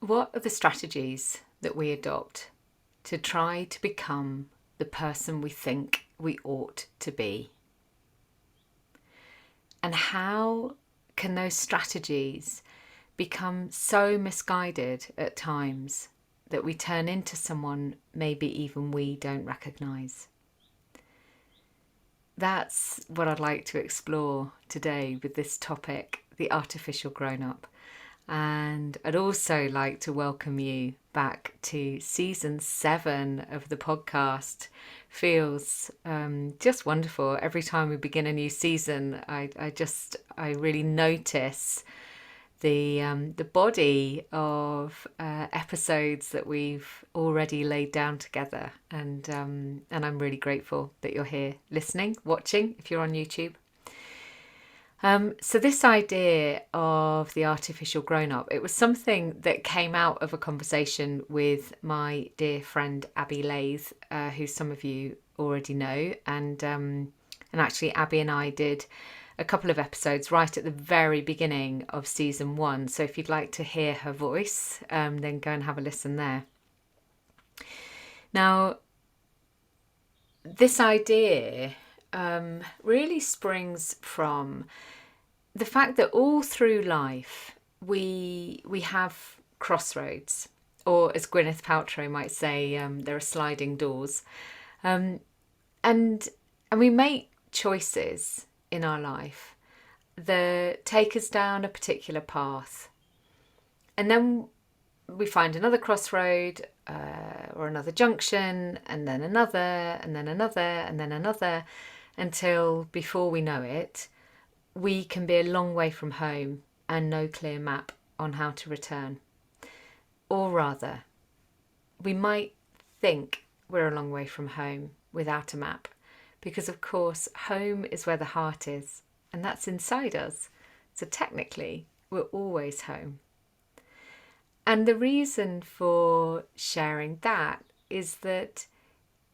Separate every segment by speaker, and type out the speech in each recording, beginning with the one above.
Speaker 1: What are the strategies that we adopt to try to become the person we think we ought to be? And how can those strategies become so misguided at times that we turn into someone maybe even we don't recognise? That's what I'd like to explore today with this topic, the artificial grown-up. And I'd also like to welcome you back to season 7 of the podcast. Feels just wonderful. Every time we begin a new season, I really notice the body of episodes that we've already laid down together, and I'm really grateful that you're here listening, watching if you're on YouTube. So this idea of the artificial grown-up, it was something that came out of a conversation with my dear friend Abby Lath, who some of you already know, and actually Abby and I did a couple of episodes right at the very beginning of season 1. So if you'd like to hear her voice, then go and have a listen there. Now, this idea really springs from the fact that all through life we have crossroads, or as Gwyneth Paltrow might say, there are sliding doors, and we make choices in our life that take us down a particular path, and then we find another crossroad or another junction, and then another, and then another, and then another, until before we know it, we can be a long way from home and no clear map on how to return. Or rather, we might think we're a long way from home without a map, because of course home is where the heart is, and that's inside us. So technically we're always home. And the reason for sharing that is that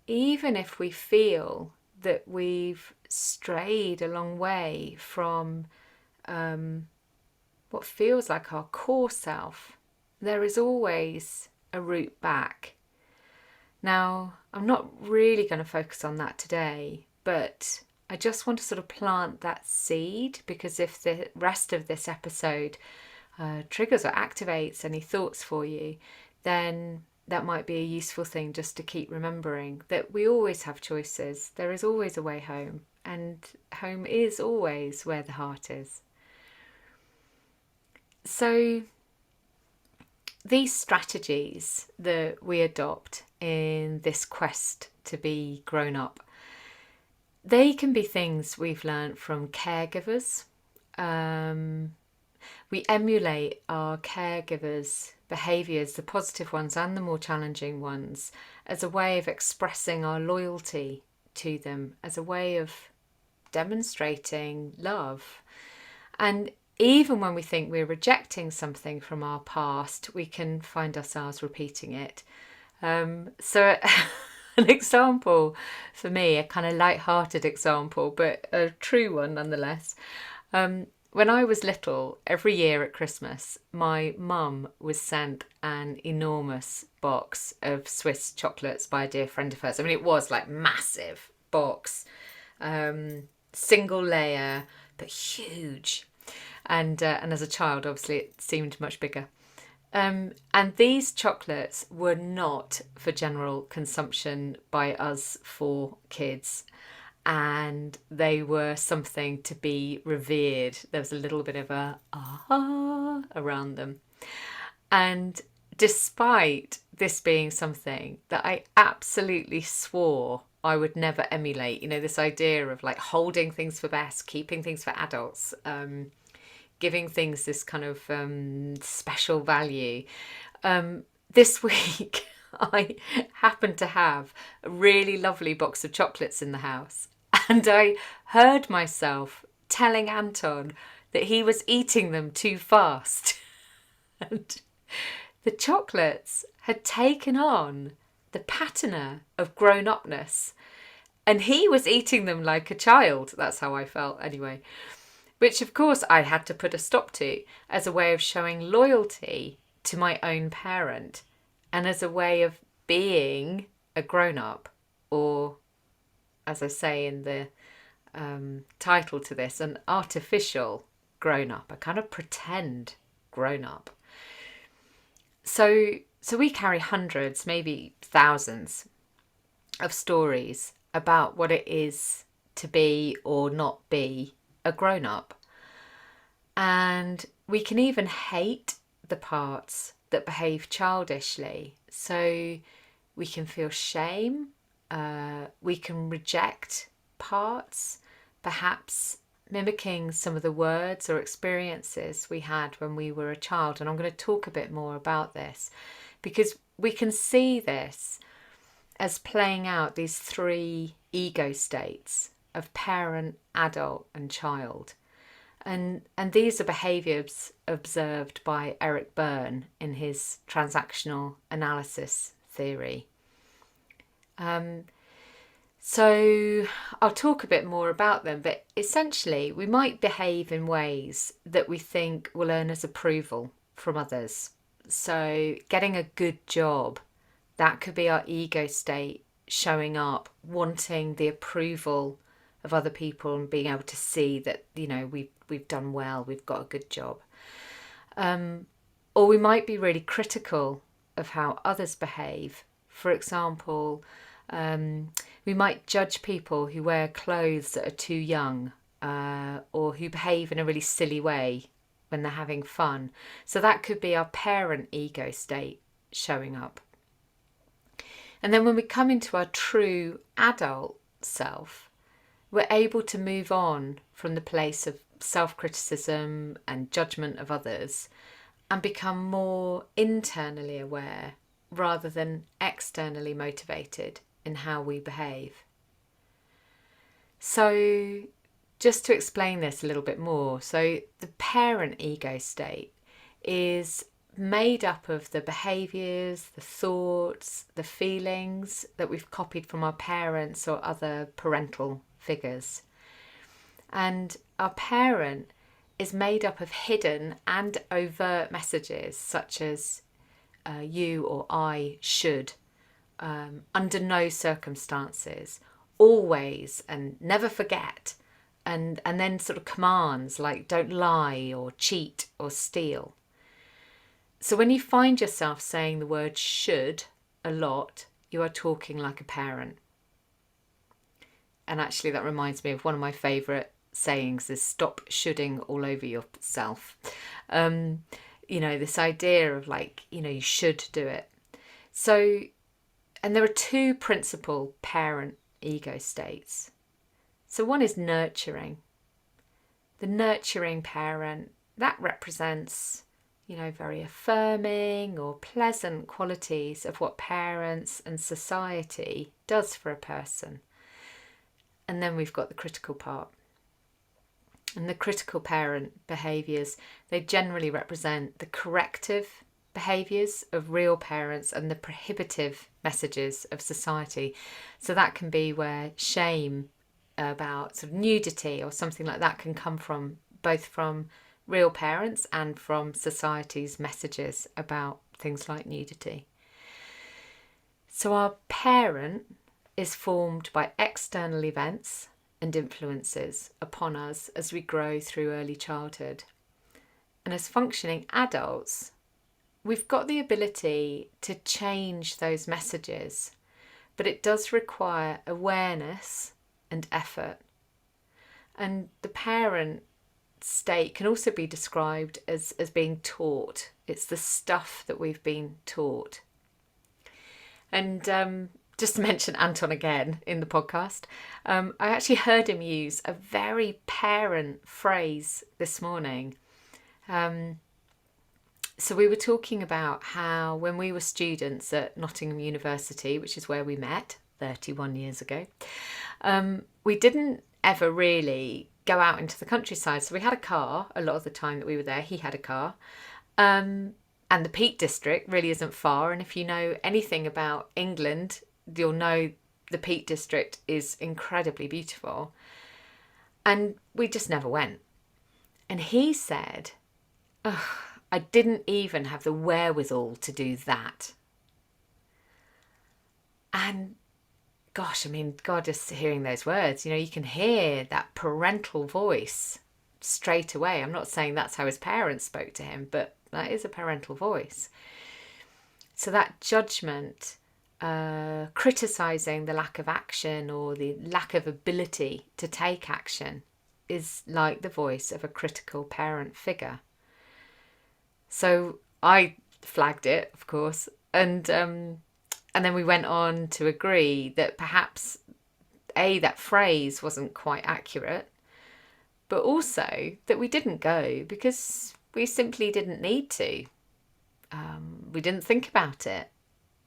Speaker 1: even if we feel that we've strayed a long way from what feels like our core self, there is always a route back. Now, I'm not really going to focus on that today, but I just want to sort of plant that seed, because if the rest of this episode triggers or activates any thoughts for you, then that might be a useful thing just to keep remembering that we always have choices. There is always a way home, and home is always where the heart is. So these strategies that we adopt in this quest to be grown up, they can be things we've learned from caregivers. We emulate our caregivers' behaviours, the positive ones and the more challenging ones, as a way of expressing our loyalty to them, as a way of demonstrating love. And even when we think we're rejecting something from our past, we can find ourselves repeating it. So an example for me, a kind of light-hearted example, but a true one nonetheless. When I was little, every year at Christmas, my mum was sent an enormous box of Swiss chocolates by a dear friend of hers. I mean, it was like massive box, single layer, but huge. And as a child, obviously, it seemed much bigger. And these chocolates were not for general consumption by us 4 kids. And they were something to be revered. There was a little bit of a ah around them. And despite this being something that I absolutely swore I would never emulate, you know, this idea of like holding things for best, keeping things for adults, giving things this kind of special value. This week I happened to have a really lovely box of chocolates in the house, and I heard myself telling Anton that he was eating them too fast. And the chocolates had taken on the patina of grown-upness, and he was eating them like a child. That's how I felt anyway. Which of course I had to put a stop to as a way of showing loyalty to my own parent, and as a way of being a grown-up, or as I say in the title to this, an artificial grown-up, a kind of pretend grown-up. So we carry hundreds, maybe thousands of stories about what it is to be or not be a grown-up. And we can even hate the parts that behave childishly. So we can feel shame, we can reject parts, perhaps mimicking some of the words or experiences we had when we were a child. And I'm going to talk a bit more about this, because we can see this as playing out these three ego states of parent, adult, and child. And these are behaviours observed by Eric Berne in his transactional analysis theory. So I'll talk a bit more about them, but essentially we might behave in ways that we think will earn us approval from others. So getting a good job, that could be our ego state showing up, wanting the approval of other people and being able to see that, you know, we've done well, we've got a good job. Or we might be really critical of how others behave. For example, we might judge people who wear clothes that are too young, or who behave in a really silly way when they're having fun. So that could be our parent ego state showing up. And then when we come into our true adult self, we're able to move on from the place of self-criticism and judgment of others and become more internally aware rather than externally motivated in how we behave. So just to explain this a little bit more, so the parent ego state is made up of the behaviours, the thoughts, the feelings that we've copied from our parents or other parental figures. And our parent is made up of hidden and overt messages such as you or I should, under no circumstances, always, and never forget, and then sort of commands like don't lie or cheat or steal. So when you find yourself saying the word should a lot, you are talking like a parent. And actually that reminds me of one of my favourite sayings is stop shoulding all over yourself. You know, this idea of like, you know, you should do it. So, and there are two principal parent ego states. So one is nurturing. The nurturing parent, that represents, you know, very affirming or pleasant qualities of what parents and society does for a person. And then we've got the critical part. And the critical parent behaviours, they generally represent the corrective behaviours of real parents and the prohibitive messages of society. So that can be where shame about sort of nudity or something like that can come from, both from real parents and from society's messages about things like nudity. So our parent is formed by external events and influences upon us as we grow through early childhood. And as functioning adults, we've got the ability to change those messages, but it does require awareness and effort. And the parent state can also be described as being taught. It's the stuff that we've been taught. And just to mention Anton again in the podcast, I actually heard him use a very parent phrase this morning. So we were talking about how when we were students at Nottingham University, which is where we met 31 years ago, we didn't ever really go out into the countryside. So we had a car a lot of the time that we were there. He had a car. And the Peak District really isn't far. And if you know anything about England, you'll know the Peak District is incredibly beautiful. And we just never went. And he said, I didn't even have the wherewithal to do that. And gosh, I mean, God, just hearing those words, you can hear that parental voice straight away. I'm not saying that's how his parents spoke to him, but that is a parental voice. So that judgment, criticising the lack of action or the lack of ability to take action, is like the voice of a critical parent figure. So I flagged it, of course, and then we went on to agree that perhaps that phrase wasn't quite accurate, but also that we didn't go because we simply didn't need to. We didn't think about it.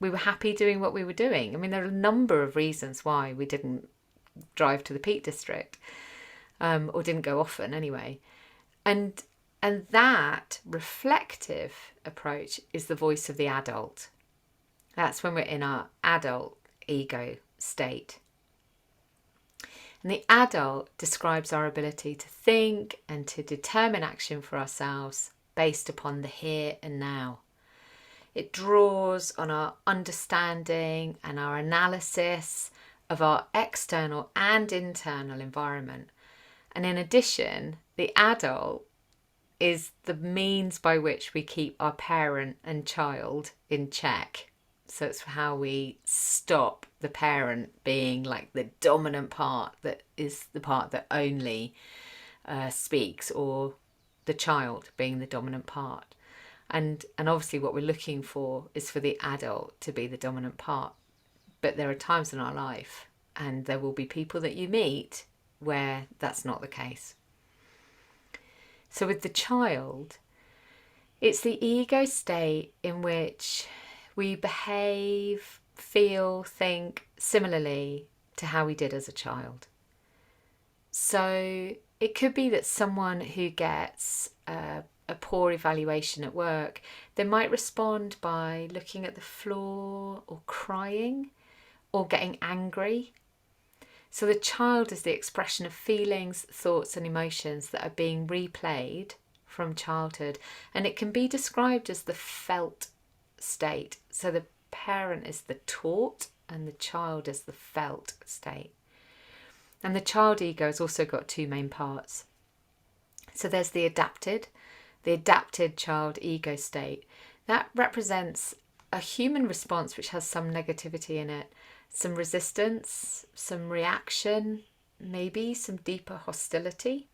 Speaker 1: We were happy doing what we were doing. I mean, there are a number of reasons why we didn't drive to the Peak District, or didn't go often anyway. And that reflective approach is the voice of the adult. That's when we're in our adult ego state. And the adult describes our ability to think and to determine action for ourselves based upon the here and now. It draws on our understanding and our analysis of our external and internal environment. And in addition, the adult is the means by which we keep our parent and child in check. So it's how we stop the parent being like the dominant part that is the part that only speaks, or the child being the dominant part. And obviously what we're looking for is for the adult to be the dominant part. But there are times in our life, and there will be people that you meet where that's not the case. So with the child, it's the ego state in which we behave, feel, think similarly to how we did as a child. So it could be that someone who gets a poor evaluation at work, they might respond by looking at the floor or crying or getting angry. So the child is the expression of feelings, thoughts and emotions that are being replayed from childhood, and it can be described as the felt state. So the parent is the taught and the child is the felt state. And the child ego has also got two main parts. So there's the adapted child ego state. That represents a human response which has some negativity in it, some resistance, some reaction, maybe some deeper hostility.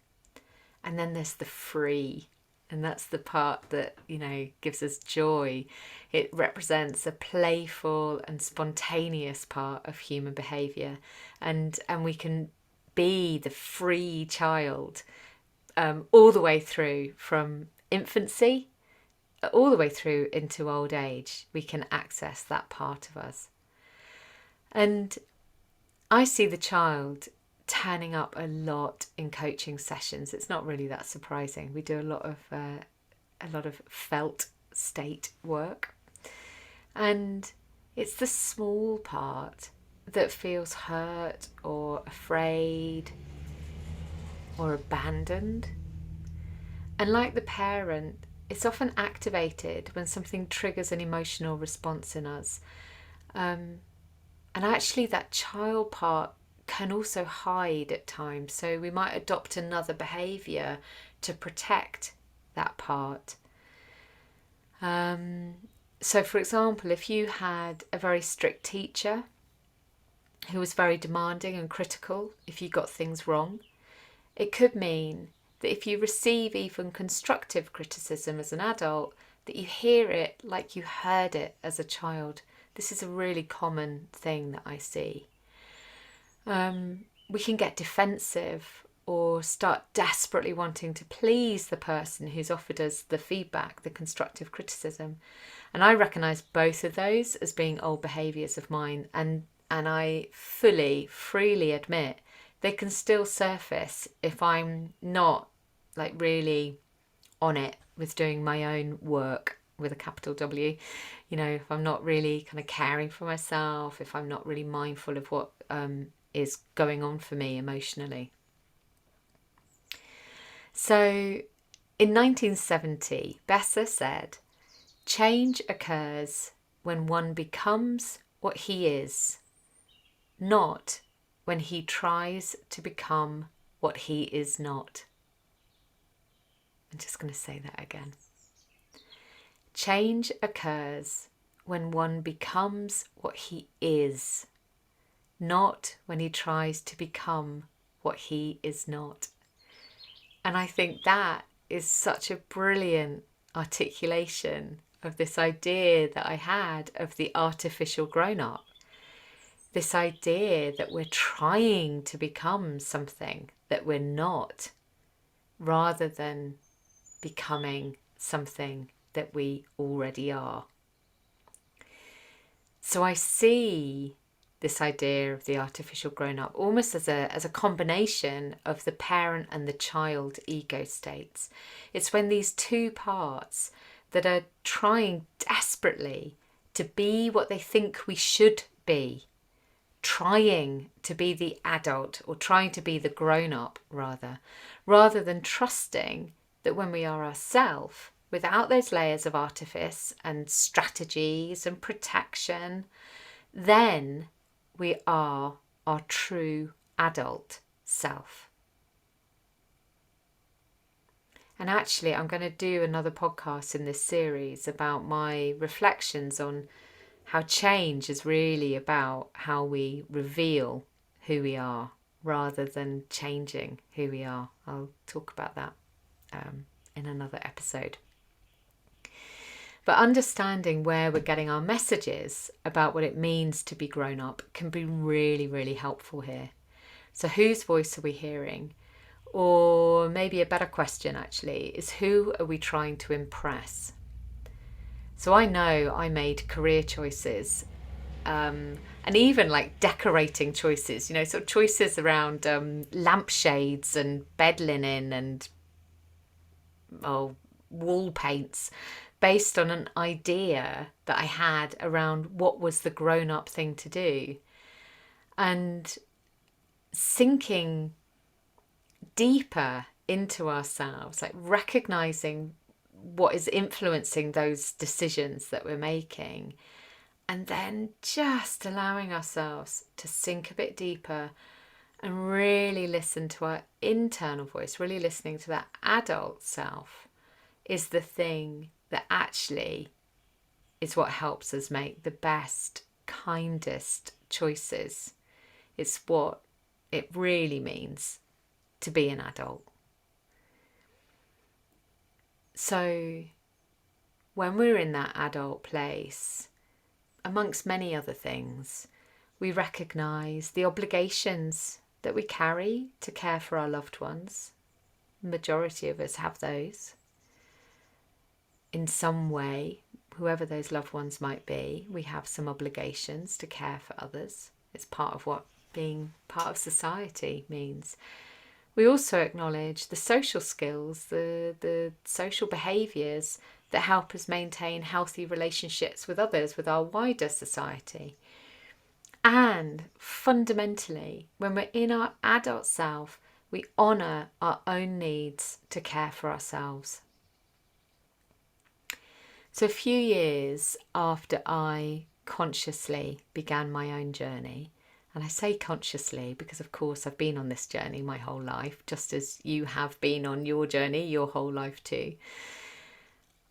Speaker 1: And then there's the free, and that's the part that, gives us joy. It represents a playful and spontaneous part of human behaviour, and we can be the free child all the way through from infancy, all the way through into old age. We can access that part of us. And I see the child turning up a lot in coaching sessions. It's not really that surprising. We do a lot of felt state work, and it's the small part that feels hurt or afraid or abandoned. And like the parent, it's often activated when something triggers an emotional response in us. And actually that child part can also hide at times. So we might adopt another behaviour to protect that part. So for example, if you had a very strict teacher who was very demanding and critical if you got things wrong, it could mean that if you receive even constructive criticism as an adult, that you hear it like you heard it as a child. This is a really common thing that I see. We can get defensive or start desperately wanting to please the person who's offered us the feedback, the constructive criticism. And I recognise both of those as being old behaviours of mine, and I freely admit they can still surface if I'm not really on it with doing my own work with a capital W. If I'm not really kind of caring for myself, if I'm not really mindful of what is going on for me emotionally. So In 1970, Besser said, "Change occurs when one becomes what he is, not when he tries to become what he is not." I'm just going to say that again. Change occurs when one becomes what he is, not when he tries to become what he is not. And I think that is such a brilliant articulation of this idea that I had of the artificial grown-up. This idea that we're trying to become something that we're not, rather than becoming something that we already are. So I see this idea of the artificial grown-up almost as a combination of the parent and the child ego states. It's when these two parts that are trying desperately to be what they think we should be, trying to be the adult, or trying to be the grown-up rather than trusting that when we are ourselves, without those layers of artifice and strategies and protection, then we are our true adult self. And actually, I'm going to do another podcast in this series about my reflections on how change is really about how we reveal who we are rather than changing who we are. I'll talk about that in another episode. But understanding where we're getting our messages about what it means to be grown up can be really, really helpful here. So whose voice are we hearing? Or maybe a better question actually is, who are we trying to impress? So I know I made career choices and even like decorating choices, sort of choices around lampshades and bed linen and wall paints, based on an idea that I had around what was the grown-up thing to do. And sinking deeper into ourselves, like recognizing what is influencing those decisions that we're making, and then just allowing ourselves to sink a bit deeper and really listen to our internal voice, really listening to that adult self, is the thing that actually is what helps us make the best, kindest choices. It's what it really means to be an adult. So when we're in that adult place, amongst many other things, we recognise the obligations that we carry to care for our loved ones. The majority of us have those. In some way, whoever those loved ones might be, we have some obligations to care for others. It's part of what being part of society means. We also acknowledge the social skills, the social behaviours that help us maintain healthy relationships with others, with our wider society. And fundamentally, when we're in our adult self, we honour our own needs to care for ourselves. So a few years after I consciously began my own journey, and I say consciously because of course I've been on this journey my whole life, just as you have been on your journey your whole life too,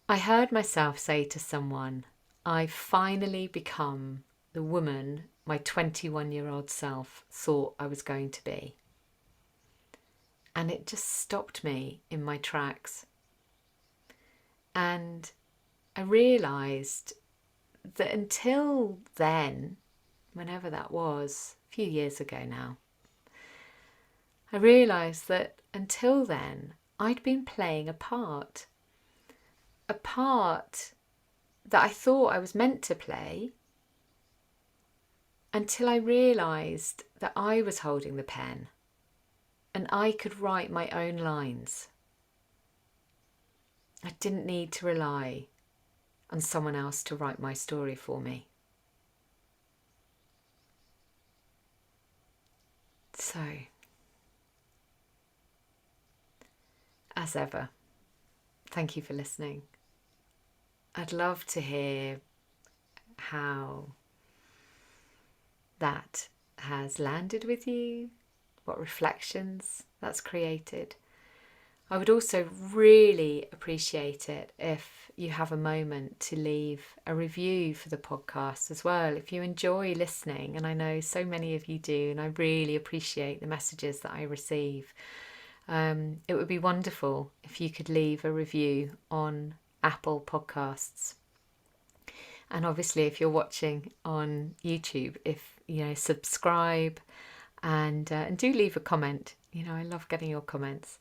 Speaker 1: I heard myself say to someone, I've finally become the woman my 21-year-old self thought I was going to be. And it just stopped me in my tracks. And I realised that until then, whenever that was, a few years ago now, I realised that until then I'd been playing a part that I thought I was meant to play, until I realised that I was holding the pen and I could write my own lines. I didn't need to rely on someone else to write my story for me. So, as ever, thank you for listening. I'd love to hear how that has landed with you, what reflections that's created. I would also really appreciate it if you have a moment to leave a review for the podcast as well. If you enjoy listening, and I know so many of you do, and I really appreciate the messages that I receive, it would be wonderful if you could leave a review on Apple Podcasts. And obviously, if you're watching on YouTube, subscribe and do leave a comment. I love getting your comments.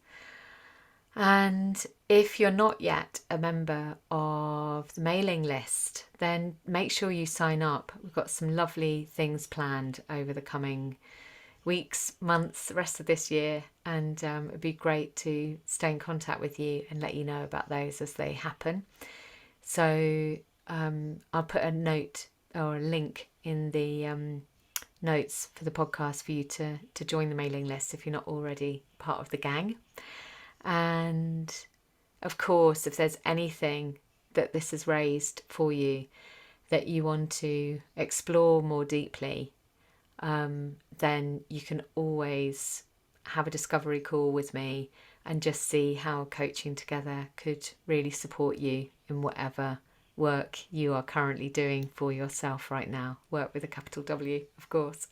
Speaker 1: And if you're not yet a member of the mailing list, then make sure you sign up. We've got some lovely things planned over the coming weeks, months, the rest of this year, and it'd be great to stay in contact with you and let you know about those as they happen. So I'll put a note or a link in the notes for the podcast for you to join the mailing list if you're not already part of the gang. And of course, if there's anything that this has raised for you that you want to explore more deeply, then you can always have a discovery call with me and just see how coaching together could really support you in whatever work you are currently doing for yourself right now. Work with a capital W, of course.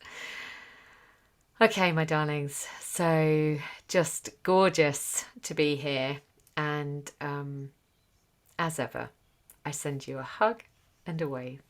Speaker 1: Okay, my darlings, so just gorgeous to be here, and as ever, I send you a hug and a wave.